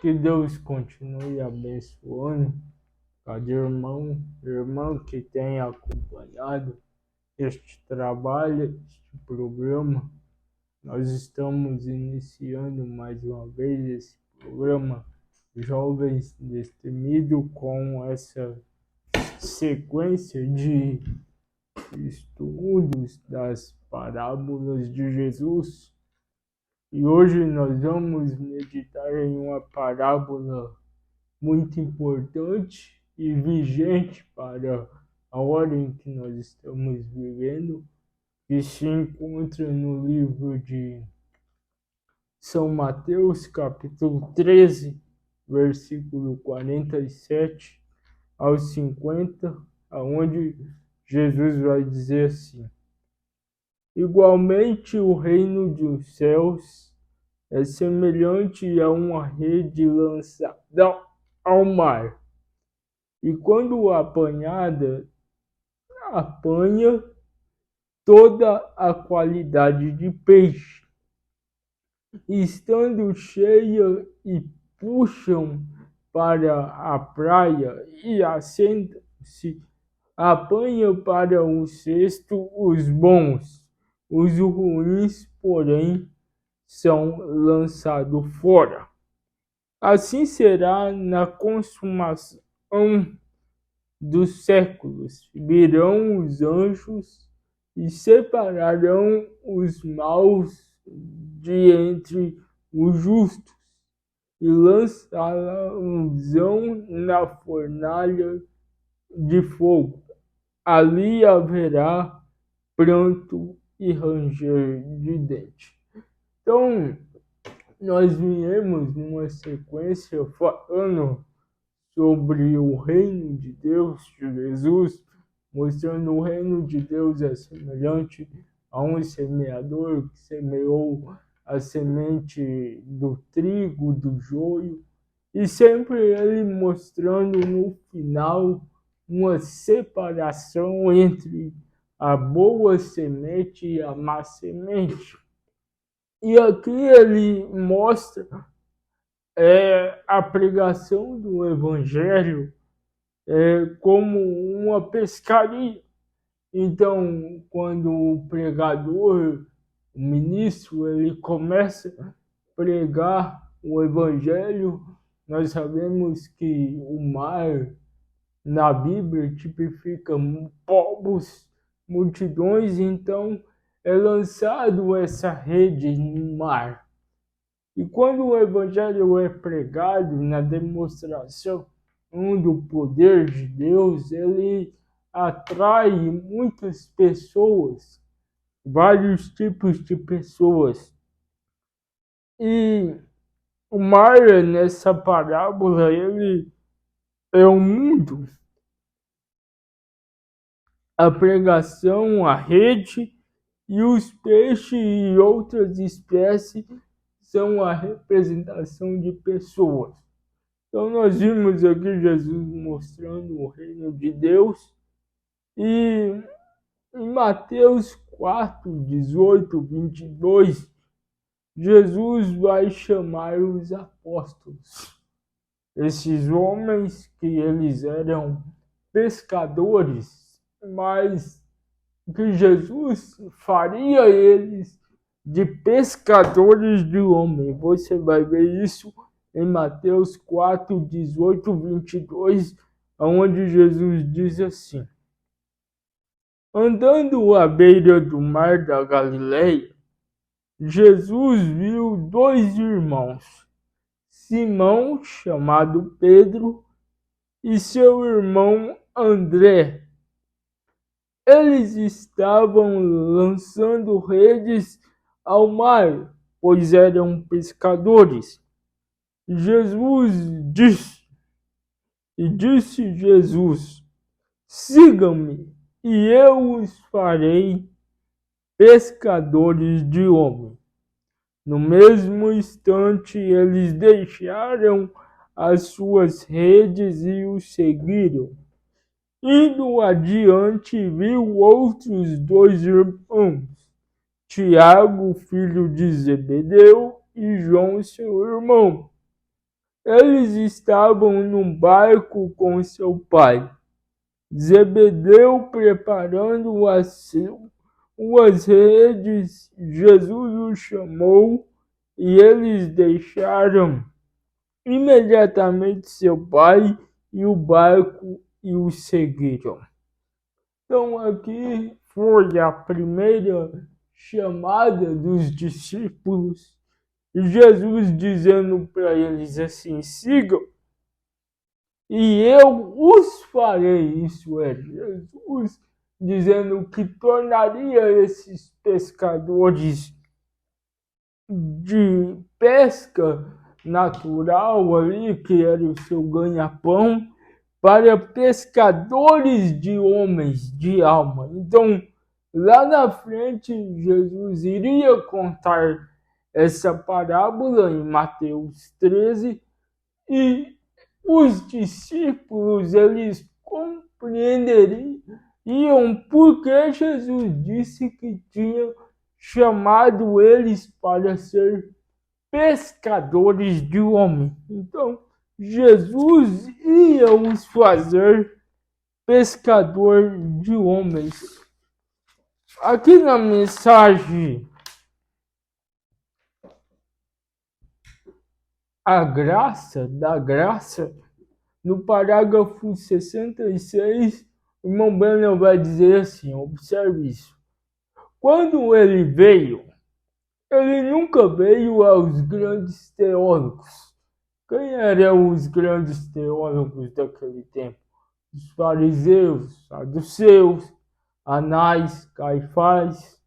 Que Deus continue abençoando cada irmão, irmã que tem acompanhado este trabalho, este programa. Nós estamos iniciando mais uma vez esse programa Jovens Destemidos com essa sequência de estudos das parábolas de Jesus. E hoje nós vamos meditar em uma parábola muito importante e vigente para a hora em que nós estamos vivendo, que se encontra no livro de São Mateus, capítulo 13, versículo 47 ao 50, aonde Jesus vai dizer assim: igualmente, o reino dos céus é semelhante a uma rede lançada ao mar, e quando apanhada, apanha toda a qualidade de peixe. Estando cheia, e puxam para a praia e assentam-se, apanha para o cesto os bons. Os ruins, porém, são lançados fora. Assim será na consumação dos séculos. Virão os anjos e separarão os maus de entre os justos e lançarão na fornalha de fogo. Ali haverá pranto e ranger de dente. Então, nós viemos numa sequência falando sobre o reino de Deus, de Jesus, mostrando o reino de Deus é semelhante a um semeador que semeou a semente do trigo, do joio, e sempre ele mostrando no final uma separação entre a boa semente e a má semente. E aqui ele mostra a pregação do evangelho como uma pescaria. Então, quando o pregador, o ministro, ele começa a pregar o evangelho, nós sabemos que o mar na Bíblia tipifica povos, multidões, então é lançado essa rede no mar. E quando o evangelho é pregado na demonstração do poder de Deus, ele atrai muitas pessoas, vários tipos de pessoas. E o mar, nessa parábola, ele é o mundo. A pregação, a rede e os peixes e outras espécies são a representação de pessoas. Então nós vimos aqui Jesus mostrando o reino de Deus, e em Mateus 4, 18, 22, Jesus vai chamar os apóstolos. Esses homens que eles eram pescadores, mas que Jesus faria eles de pescadores de homem. Você vai ver isso em Mateus 4, 18, 22, onde Jesus diz assim: andando à beira do mar da Galileia, Jesus viu dois irmãos, Simão, chamado Pedro, e seu irmão André. Eles estavam lançando redes ao mar, pois eram pescadores. Jesus disse Jesus: sigam-me, e eu os farei pescadores de homens. No mesmo instante, eles deixaram as suas redes e o seguiram. Indo adiante, viu outros dois irmãos, Tiago, filho de Zebedeu, e João, seu irmão. eles estavam num barco com seu pai, Zebedeu, preparando as redes. Jesus os chamou e eles deixaram imediatamente seu pai e o barco e o seguiram. Então aqui foi a primeira chamada dos discípulos, e Jesus dizendo para eles assim: sigam, e eu os farei. Isso é Jesus dizendo que tornaria esses pescadores de pesca natural ali, que era o seu ganha-pão, para pescadores de homens, de alma. Então, lá na frente, Jesus iria contar essa parábola em Mateus 13, e os discípulos, eles compreenderiam porque Jesus disse que tinha chamado eles para ser pescadores de homem. Então, Jesus ia os fazer pescador de homens. Aqui na mensagem, a graça, da graça, no parágrafo 66, o irmão Branham vai dizer assim, observe isso. Quando ele veio, ele nunca veio aos grandes teólogos. Quem eram os grandes teólogos daquele tempo? Os fariseus, saduceus, Anás, Caifás.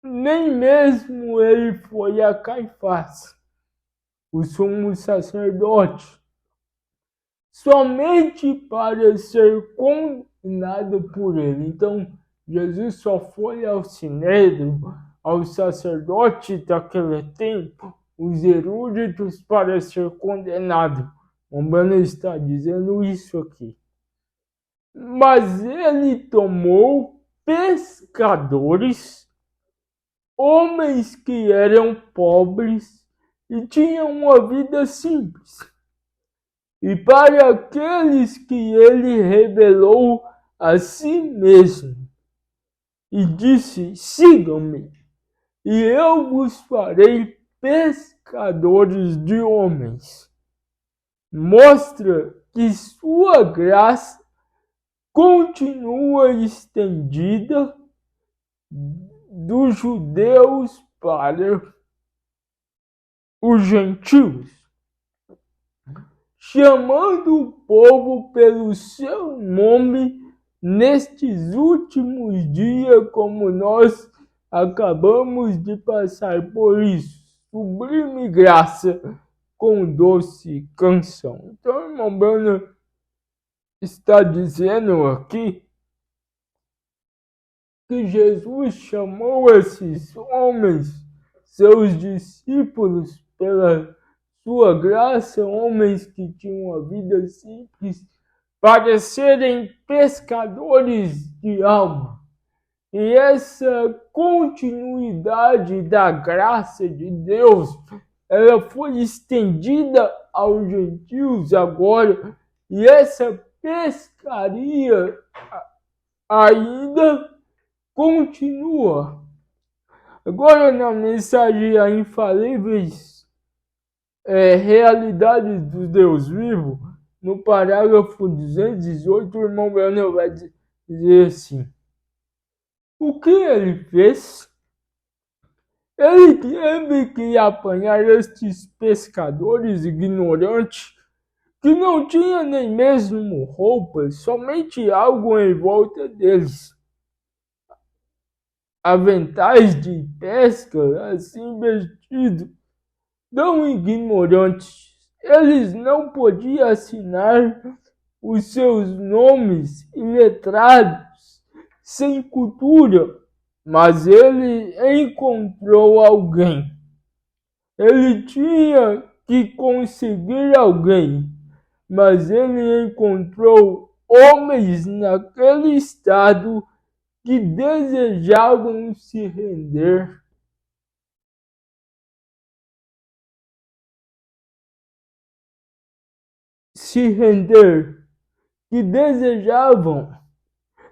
Nem mesmo ele foi a Caifás, o sumo sacerdote, somente para ser condenado por ele. Então, Jesus só foi ao Sinédrio, ao sacerdote daquele tempo, os eruditos, para ser condenado. O Umbanda está dizendo isso aqui. Mas ele tomou pescadores, homens que eram pobres e tinham uma vida simples. E para aqueles que ele revelou a si mesmo, e disse: sigam-me, e eu vos farei pescadores de homens. Mostra que sua graça continua estendida dos judeus para os gentios, chamando o povo pelo seu nome nestes últimos dias, como nós acabamos de passar por isso. Sublime graça com doce canção. Então, irmão Branham está dizendo aqui que Jesus chamou esses homens, seus discípulos, pela sua graça, homens que tinham uma vida simples, para serem pescadores de alma. E essa continuidade da graça de Deus, ela foi estendida aos gentios agora, e essa pescaria ainda continua. Agora, na mensagem A Infalíveis Realidades do Deus Vivo, no parágrafo 218, o irmão Branham vai dizer assim: o que ele fez? Ele teve que apanhar estes pescadores ignorantes, que não tinham nem mesmo roupas, somente algo em volta deles. Aventais de pesca, assim vestidos, tão ignorantes. Eles não podiam assinar os seus nomes iletrados, sem cultura, mas ele encontrou alguém. Ele tinha que conseguir alguém, mas ele encontrou homens naquele estado que desejavam se render se render, que desejavam.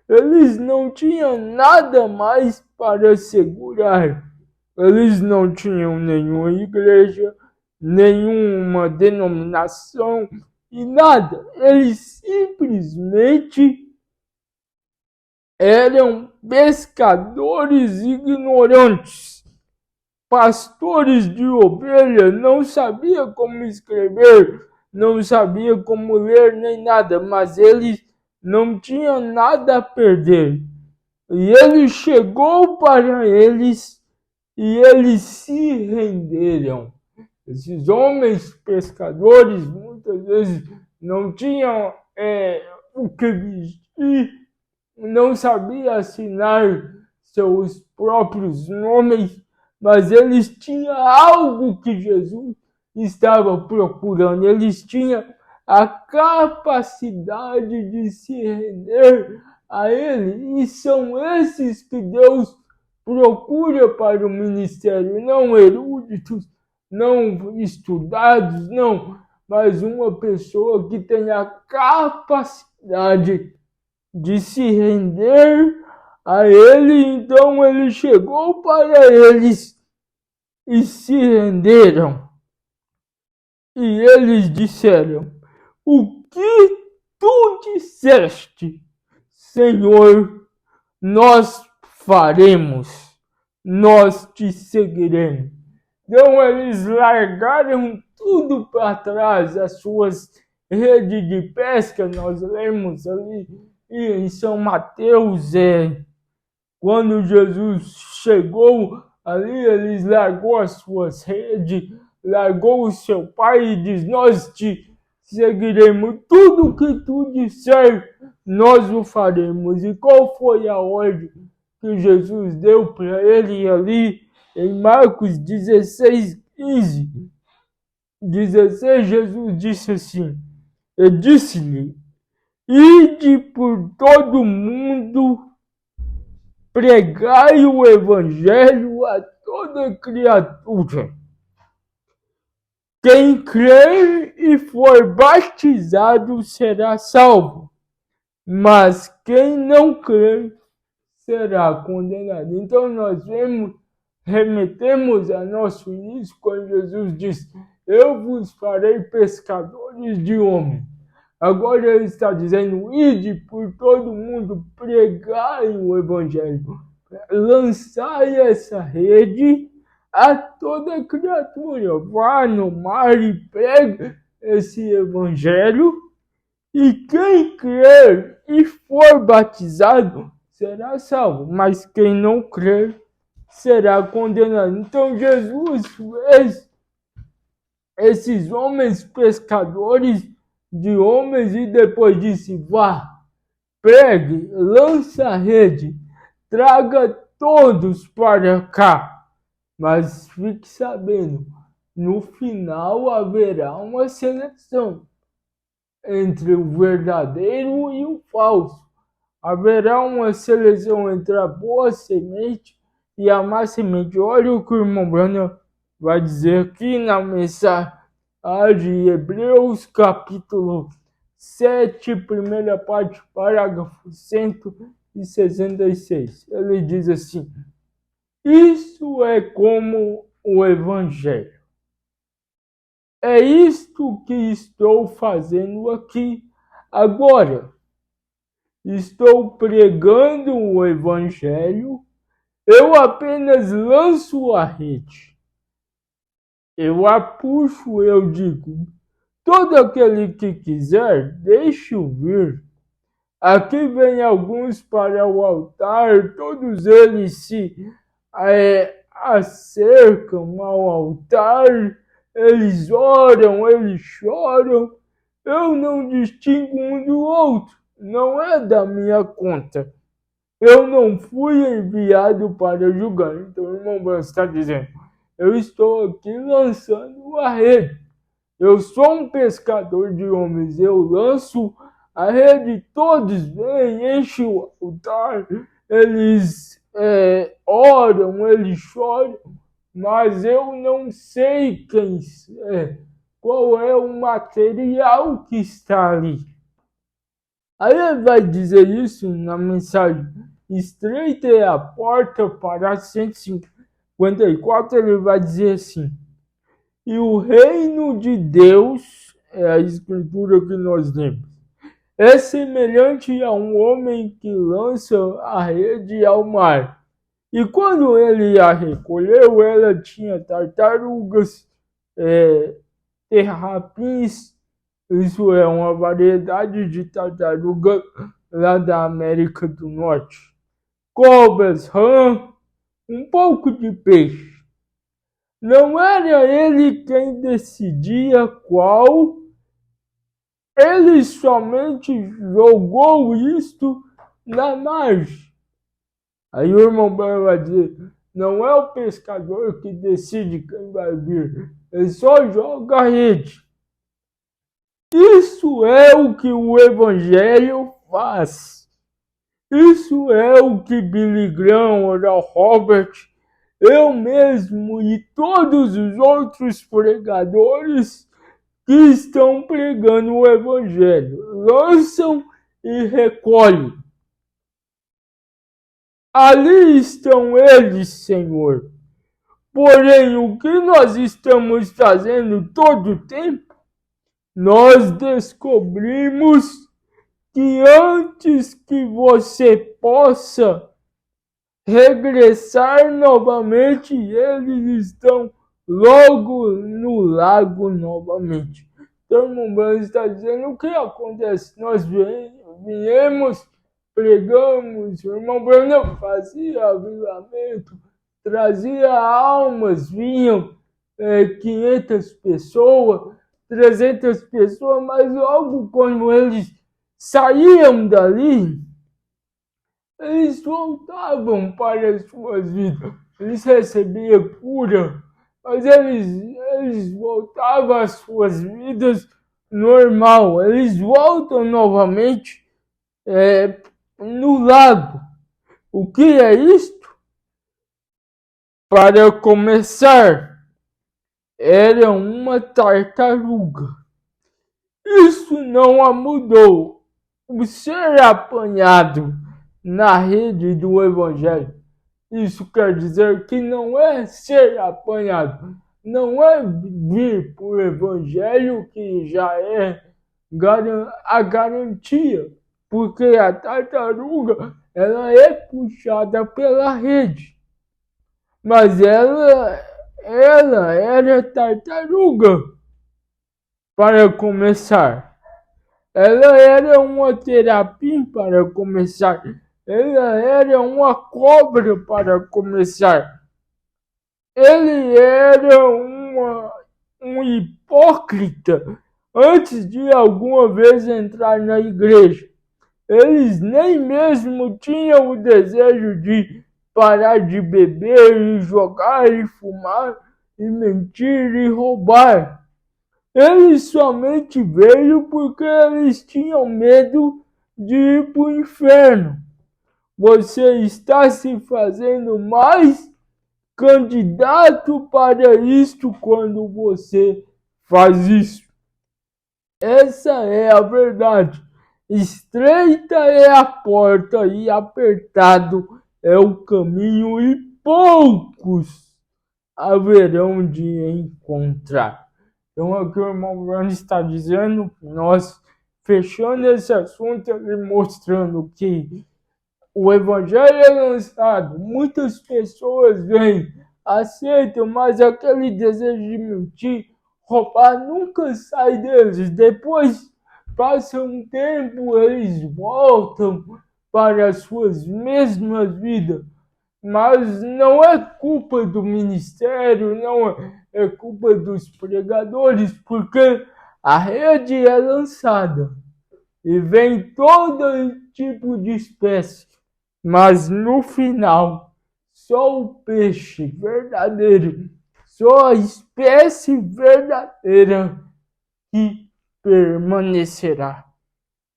Eles não tinham nada mais para segurar. Eles não tinham nenhuma igreja, nenhuma denominação e nada. Eles simplesmente eram pescadores ignorantes, pastores de ovelha, não sabiam como escrever, não sabiam como ler nem nada, mas eles não tinham nada a perder. E ele chegou para eles e eles se renderam. Esses homens pescadores muitas vezes não tinham o que vestir, não sabiam assinar seus próprios nomes, mas eles tinham algo que Jesus estava procurando. Eles tinham a capacidade de se render a Ele. E são esses que Deus procura para o ministério, não eruditos, não estudados, não, mas uma pessoa que tenha a capacidade de se render a Ele. Então ele chegou para eles e se renderam. E eles disseram: o que tu disseste, Senhor, nós faremos, nós te seguiremos. Então eles largaram tudo para trás, as suas redes de pesca. Nós lemos ali em São Mateus, quando Jesus chegou ali, eles largou as suas redes, largou o seu pai e diz: nós te seguiremos, tudo que tu disser, nós o faremos. E qual foi a ordem que Jesus deu para ele ali em Marcos 16:15? 16, Jesus disse assim, eu disse-lhe: ide por todo mundo, pregai o evangelho a toda criatura. Quem crer e for batizado será salvo, mas quem não crer será condenado. Então nós remetemos a nosso início quando Jesus diz: eu vos farei pescadores de homens. Agora ele está dizendo: ide por todo mundo, pregai o evangelho, lançai essa rede a toda criatura. Vá no mar e pregue esse evangelho, e quem crer e for batizado será salvo, mas quem não crer será condenado. Então Jesus fez esses homens pescadores de homens e depois disse: vá, pregue, lança a rede, traga todos para cá. Mas fique sabendo, no final haverá uma seleção entre o verdadeiro e o falso. Haverá uma seleção entre a boa semente e a má semente. Olha o que o irmão Branham vai dizer aqui na mensagem de Hebreus, capítulo 7, primeira parte, parágrafo 166. Ele diz assim: isso é como o evangelho. É isto que estou fazendo aqui agora. Estou pregando o evangelho, eu apenas lanço a rede. Eu a puxo, eu digo: todo aquele que quiser, deixe-o vir. Aqui vem alguns para o altar, todos eles se acercam ao altar, eles oram, eles choram. Eu não distingo um do outro, não é da minha conta. Eu não fui enviado para julgar. Então o irmão Branham está dizendo: eu estou aqui lançando a rede. Eu sou um pescador de homens, eu lanço a rede, todos vêm, enchem o altar, eles oram, eles choram, mas eu não sei quem é. qual é o material que está ali. Aí ele vai dizer isso na mensagem. Estreita é a porta para 154, ele vai dizer assim: e o reino de Deus, é a escritura que nós lemos, é semelhante a um homem que lança a rede ao mar. E quando ele a recolheu, ela tinha tartarugas, terrapins, isso é uma variedade de tartaruga lá da América do Norte, cobras, rã, um pouco de peixe. Não era ele quem decidia qual, ele somente jogou isto na margem. Aí o irmão Branco vai dizer, não é o pescador que decide quem vai vir, ele só joga a rede. Isso é o que o Evangelho faz. Isso é o que Billy Graham, Oral Robert, eu mesmo e todos os outros pregadores que estão pregando o Evangelho lançam e recolhem. Ali estão eles, Senhor. Porém, o que nós estamos fazendo todo o tempo, nós descobrimos que antes que você possa regressar novamente, eles estão logo no lago novamente. Então, o irmão está dizendo o que acontece. Nós viemos, pregamos, o irmão Bruno fazia avivamento, trazia almas, vinham 500 pessoas, 300 pessoas, mas logo quando eles saíam dali, eles voltavam para as suas vidas. Eles recebiam cura, mas eles voltavam às suas vidas normal. Eles voltam novamente no lago. O que é isto? Para começar, era uma tartaruga. Isso não a mudou. O ser apanhado na rede do Evangelho, isso quer dizer que não é ser apanhado, não é vir para o Evangelho que já é a garantia, porque a tartaruga ela é puxada pela rede, mas ela era tartaruga para começar. Ela era uma terapia para começar. Ela era uma cobra para começar. Ele era um hipócrita antes de alguma vez entrar na igreja. Eles nem mesmo tinham o desejo de parar de beber e jogar e fumar e mentir e roubar. Ele somente veio porque eles tinham medo de ir para o inferno. Você está se fazendo mais candidato para isto quando você faz isso. Essa é a verdade. Estreita é a porta e apertado é o caminho e poucos haverão de encontrar. Então, aqui o irmão Brando está dizendo, nós fechando esse assunto e mostrando que o Evangelho é lançado, muitas pessoas vêm, aceitam, mas aquele desejo de mentir, roubar, nunca sai deles. Depois, passa um tempo, eles voltam para as suas mesmas vidas. Mas não é culpa do ministério, não é culpa dos pregadores, porque a rede é lançada e vem todo tipo de espécie, mas no final só o peixe verdadeiro, só a espécie verdadeira que permanecerá.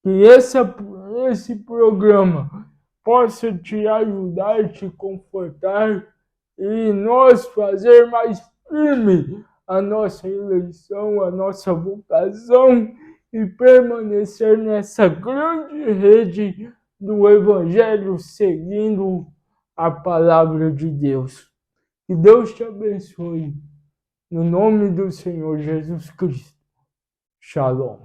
Que esse programa possa te ajudar, te confortar e nós fazer mais firme a nossa eleição, a nossa vocação e permanecer nessa grande rede do Evangelho, seguindo a palavra de Deus. Que Deus te abençoe. No nome do Senhor Jesus Cristo. Shalom.